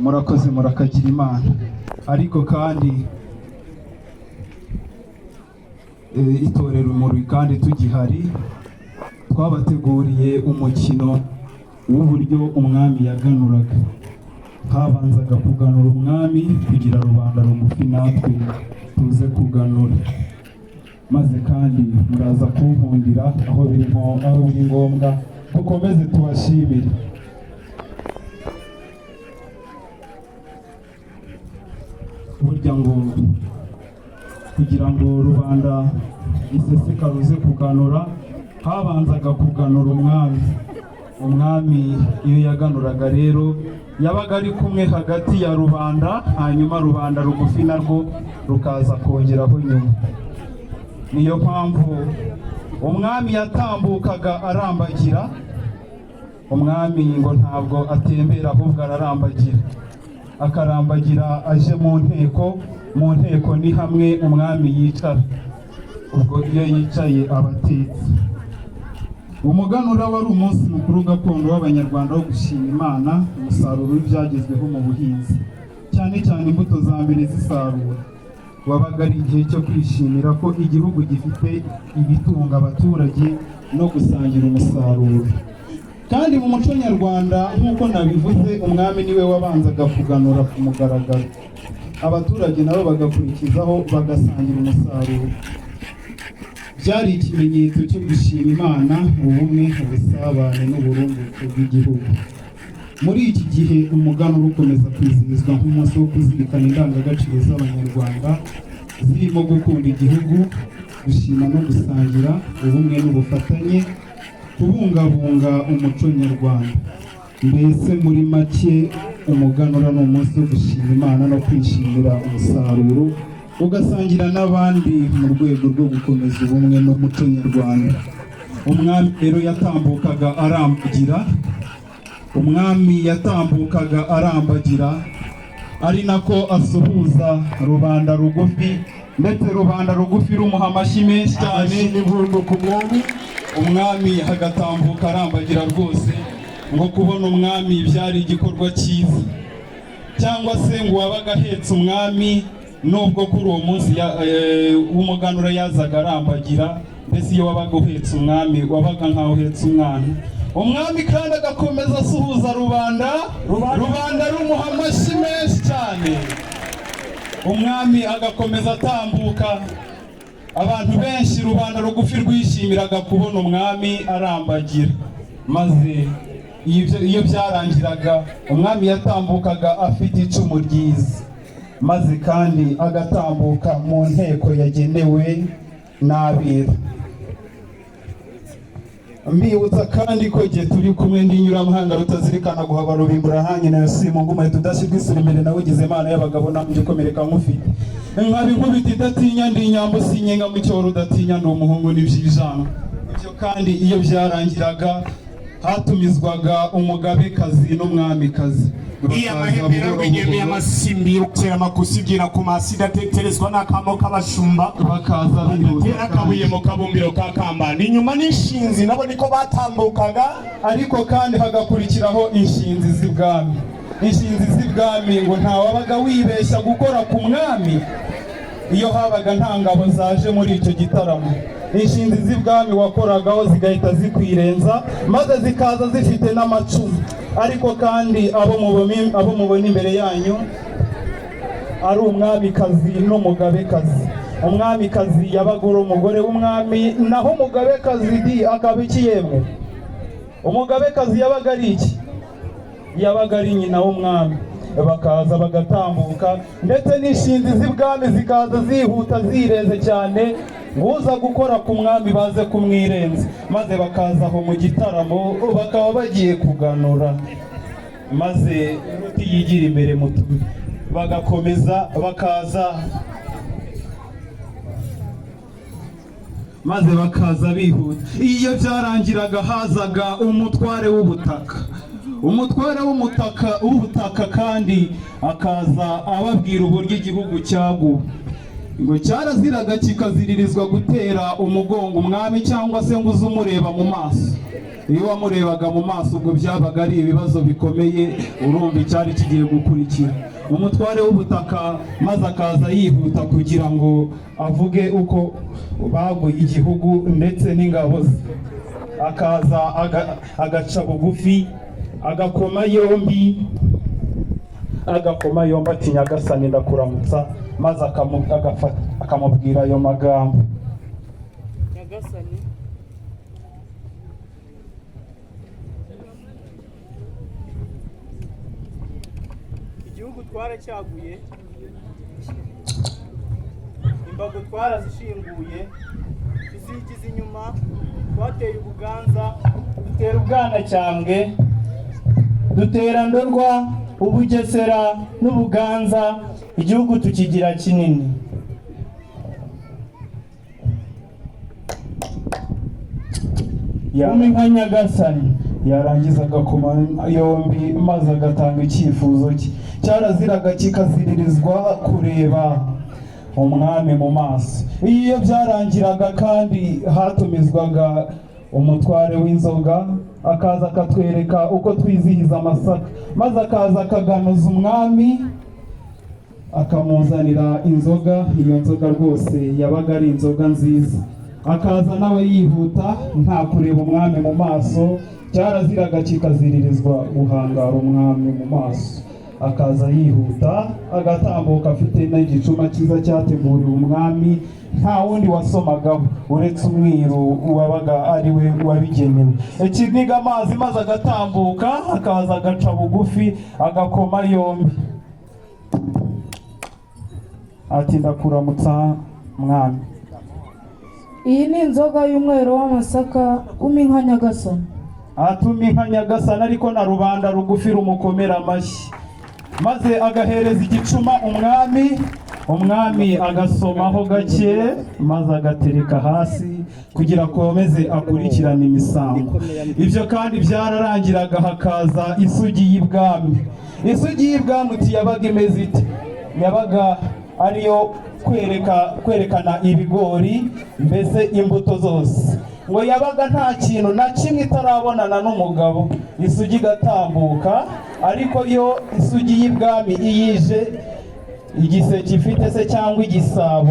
murakoze murakagira Imana. Ariko kandi itorero Urumuri kandi tugihari twabateguriye umukino w'uburyo umwami yaganuraga. Habanzaga kuganura umwami kugira rubanda rugufi natwe tuze kuganura, maze kandi muraza kunkundira aho biri ngombwa dukomeze tubashimire. Burya ngo kugira ngo rubanda iseseka ruze kuganura habanzaga kuganura umwami iyo yaganuraga rero yabaga ari kumwe hagati ya rubanda, hanyuma rubanda rugufi narwo rukaza kongeraho nyuma. Niyo mpamvu umwami yatambukaga arambagira. Umwami ngo ntabwo atembera ahubwo ararambagira, akarambagira aje mu nteko ni hamwe umwami yicara. Ubwo iyo yicaye abatetse. Umuganura wari umunsi mukuru gakondo w'Abanyarwanda wo gushima Imana umusaruro w'ibyagezweho mu buhinzi, cyane cyane imbuto za mbere zisarura. Wabaga ari igihe cyo kwishimira ko igihugu gifite ibitunga abaturage no gusangira umusaruro. Kandi mu muco nyarwanda nk'uko nabivuze, umwami niwe wabanzaga kuganura ku mugaragaro, abaturage nabo bagakurikizaho bagasangira umusaruro. Byari ikimenyetso cyo gushima Imana, ubumwe, ubusabane n'uburumbuke bw'igihugu. Muri iki gihe umuganura ukomeza kwizihizwa nk'umunsi wo kuzirikana indangagaciro z'Abanyarwanda zirimo gukunda igihugu, gushima no gusangira, ubumwe n'ubufatanye, kubungabunga umuco nyarwanda. Mbese muri make umuganura ni umunsi wo gushima Imana no kwishimira umusaruro, ugasangira n'abandi mu rwego rwo gukomeza ubumwe n'umuco nyarwanda. Umwami rero yatambukaga arambagira, ari nako asuhuza rubanda rugufi, ndetse rubanda rugufi rumuha amashyi menshi cyane n'impundu ku mwami. Umwami agatambuka arambagira rwose, ngo kubona umwami byari igikorwa cyiza. Cyangwa se ngo wabaga ahetse umwami, nubwo kuri uwo munsi w'umuganura yazaga arambagira, mbese iyo wabaga uhetse umwami wabaga nkaho uhetse umwana. Umwami kandi agakomeza asuhuza rubanda rumuha amashyi menshi cyane. Umwami agakomeza atambuka, abantu benshi rubanda rugufi rwishimiraga kubona umwami arambagira. Maze iyo byarangiraga umwami yatambukaga afite icumu ryiza, maze kandi agatambuka mu nteko yagenewe n'abiru. Mbibutsa kandi ko igihe turi kumwe n'inyuramahanga rutazirikana guhaba rubimbura hanye na yosimu nguma tudashyirwa isura imbere nawe ugize Imana y'abagabo namwe ukomereka nk'ufite nkaba inkubita idatinya ndi inyambo sinyenga mu cyoro udatinya ndi umuhungu n'ibyijana. Ibyo kandi iyo byarangiraga hatumizwaga umugabekazi n'umwamikazi. Iya mahembera rw'inyemi amasimbi rutera makusigira ku masida teterezwa n'akamo k'abashumba bakaza batera kabuye mu kabumbiro ka Kambanda. Inyuma n'ishinzi nabo niko batambukaga, ariko kandi hagakurikiraho inshinzi z'ibwami. Inshinzi z'ibwami ngo nta wabaga wibeshya gukora ku mwami iyo habaga nta ngabo zaje muri icyo gitaramo. Inshinzi z'ibwami wakoragaho zigahita zikwirenza, maze zikaza zifite n'amacumu. Ariko kandi abo mubona imbere yanyu ari umwamikazi n'umugabekazi. Umwamikazi yabaga ari umugore w'umwami, naho umugabekazi akaba iki yemwe? Umugabekazi yabaga ari iki? Yabaga ari nyina w'umwami. Bakaza bagatambuka, ndetse n'inshinzi z'ibwami zikaza zihuta zirenze cyane, uza gukora ku mwami baze kumwirenza, maze bakaza aho mu gitaramo bakaba bagiye kuganura. Maze uruti yigira imbere bagakomeza bakaza bihuta. Iyo byarangiraga hazaga umutware w'ubutaka. Umutware w'ubutaka kandi akaza ababwira uburyo igihugu cyaguwe. ngo cyaraziraga kikaziririzwa gutera umugongo umwami cyangwa se ngo uze umureba mu maso. Iyo wamurebaga mu maso ubwo byabaga ari ibibazo bikomeye, urumva icyari kigiye gukurikira. Umutware w'ubutaka maze akaza yihuta kugira ngo avuge uko baguye igihugu ndetse n'ingabo ze. Akaza agaca bugufi, agakoma yombi ati Nyagasani ndakuramutsa, maze akamubwira ayo magambo. Nyagasani, igihugu twaracyaguye, imbago twarazishinguye, tuzigize inyuma, twateye Ubuganza, dutera Ubwanacyambwe, dutera Ndorwa, Ubugesera n'Ubuganza, igihugu tukigira kinini. Nka Nyagasani yarangiza agakoma yombi maze agatanga icyifuzo cye. Cyaraziraga kikaziririzwa kureba umwami mu maso. Iyo byarangiraga kandi hatumizwaga umutware w'inzoga, akaza akatwereka uko twizihiza amasaka, maze akaza akaganuza umwami, akamuzanira inzoga. Iyo nzoga rwose yabaga ari inzoga nziza. Akaza nawe yihuta nta kureba umwami mu maso. Cyaraziraga kikaziririzwa guhangara umwami mu maso. Akaza yihuta agatambuka afite n'igicuma cyiza cyateguriwe umwami, nta wundi wasomagaho uretse umwiru wabaga ari we wabigenewe. Ikiniga amazi maze agatambuka, akaza agaca bugufi, agakoma yombi ati ndakuramutsa mwami. Iyi ni inzoga y'umwero w'amasaka Nka Nyagasani. Atumi Nka Nyagasani, ariko na rubanda rugufi rumukomera amashyi. Maze agahereza igicuma umwami agasomaho gake, maze agatereka hasi kugira akomeze akurikirane imisango. Ibyo kandi byararangiraga hakaza isugi y'ibwami. Isugi y'ibwami yabaga imeze ite? Yabaga ariyo kwerekana ibigori, mbese imbuto zose. Ngo yabaga nta kintu na kimwe itarabonana n'umugabo, isugi igatambuka. Ariko iyo isugi y'ibwami iyije igiseke ifite se cyangwa igisabo